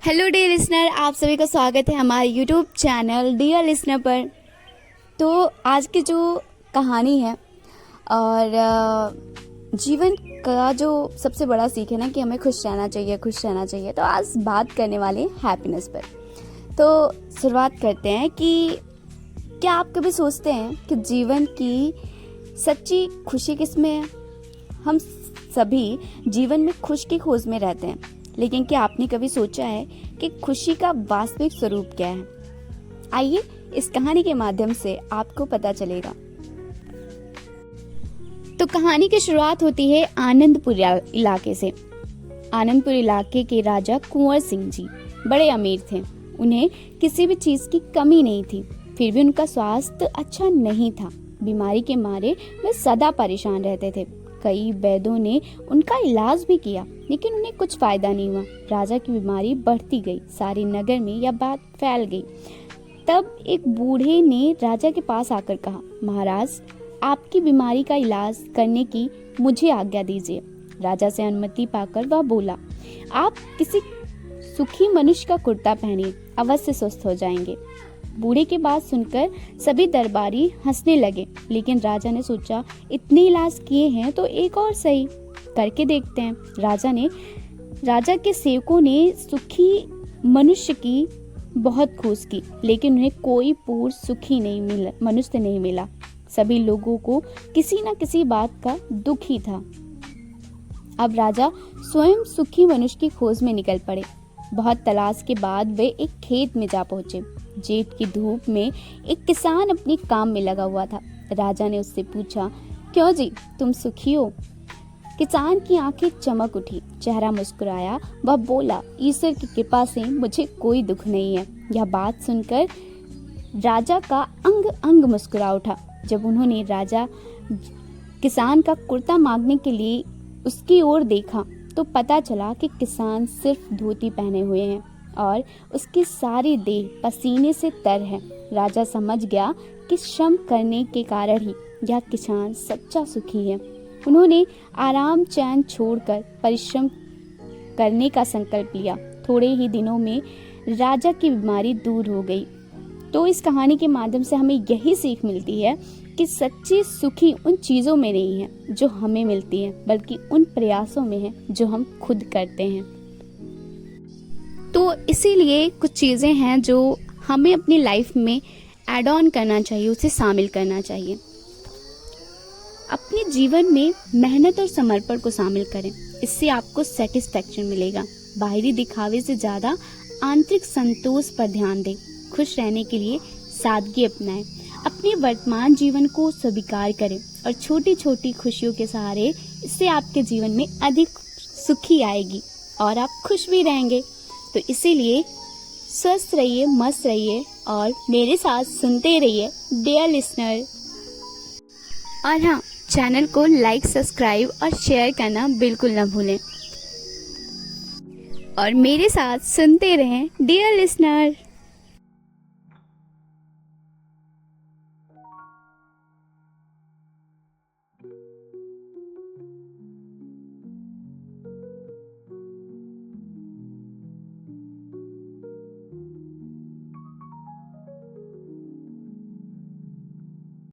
Hello dear listener, आप सभी का स्वागत है हमारे यूट्यूब चैनल डियर लिसनर पर। तो आज की जो कहानी है और जीवन का जो सबसे बड़ा सीख है ना कि हमें खुश रहना चाहिए। तो आज बात करने वाले हैं हैप्पीनेस पर। तो शुरुआत करते हैं कि क्या आप कभी सोचते हैं कि जीवन की सच्ची खुशी किस में है? हम सभी जीवन में खुश की खोज में रहते हैं, लेकिन क्या आपने कभी सोचा है कि खुशी का वास्तविक स्वरूप क्या है? आइए इस कहानी के माध्यम से आपको पता चलेगा। तो कहानी की शुरुआत होती है आनंदपुर इलाके से। आनंदपुर इलाके के राजा कुंवर सिंह जी बड़े अमीर थे। उन्हें किसी भी चीज की कमी नहीं थी, फिर भी उनका स्वास्थ्य अच्छा नहीं था। बीमारी के मारे वे सदा परेशान रहते थे। कई वैद्यों ने उनका इलाज भी किया, लेकिन उन्हें कुछ फायदा नहीं हुआ। राजा की बीमारी बढ़ती गई, सारे नगर में यह बात फैल गई। तब एक बूढ़े ने राजा के पास आकर कहा, महाराज, आपकी बीमारी का इलाज करने की मुझे आज्ञा दीजिए। राजा से अनुमति पाकर वह बोला, आप किसी सुखी मनुष्य का कुर्ता पहनिए, अवश्य स्वस्थ हो जाएंगे। बूढ़े की बात सुनकर सभी दरबारी हंसने लगे, लेकिन राजा ने सोचा, इतने इलाज किए हैं तो एक और सही करके देखते हैं। राजा के सेवकों ने सुखी मनुष्य की बहुत खोज की, लेकिन उन्हें कोई पूर्ण सुखी मनुष्य नहीं मिला। सभी लोगों को किसी न किसी बात का दुख ही था। अब राजा स्वयं सुखी मनुष्य की खोज में निकल पड़े। बहुत तलाश के बाद वे एक खेत में जा पहुंचे। जेठ की धूप में एक किसान अपने काम में लगा हुआ था। राजा ने उससे पूछा, क्यों जी, तुम सुखी हो? किसान की आंखें चमक उठी, चेहरा मुस्कुराया। वह बोला, ईश्वर की कृपा से मुझे कोई दुख नहीं है। यह बात सुनकर राजा का अंग अंग मुस्कुरा उठा। जब उन्होंने राजा किसान का कुर्ता मांगने के लिए उसकी ओर देखा तो पता चला कि किसान सिर्फ धोती पहने हुए हैं और उसकी सारी देह पसीने से तर है। राजा समझ गया कि श्रम करने के कारण ही यह किसान सच्चा सुखी है। उन्होंने आराम चैन छोड़कर परिश्रम करने का संकल्प लिया। थोड़े ही दिनों में राजा की बीमारी दूर हो गई। तो इस कहानी के माध्यम से हमें यही सीख मिलती है कि सच्ची सुखी उन चीज़ों में नहीं है जो हमें मिलती हैं, बल्कि उन प्रयासों में है जो हम खुद करते हैं। तो इसीलिए कुछ चीज़ें हैं जो हमें अपनी लाइफ में ऐड ऑन करना चाहिए, उसे शामिल करना चाहिए। अपने जीवन में मेहनत और समर्पण को शामिल करें, इससे आपको सेटिस्फैक्शन मिलेगा। बाहरी दिखावे से ज़्यादा आंतरिक संतोष पर ध्यान दें। खुश रहने के लिए सादगी अपनाएं। अपने वर्तमान जीवन को स्वीकार करें और छोटी छोटी खुशियों के सहारे इससे आपके जीवन में अधिक सुखी आएगी और आप खुश भी रहेंगे। तो इसीलिए स्वस्थ रहिए, मस्त रहिए और मेरे साथ सुनते रहिए डियर लिसनर। और हाँ, चैनल को लाइक, सब्सक्राइब और शेयर करना बिल्कुल न भूलें। और मेरे साथ सुनते रहें डियर लिसनर।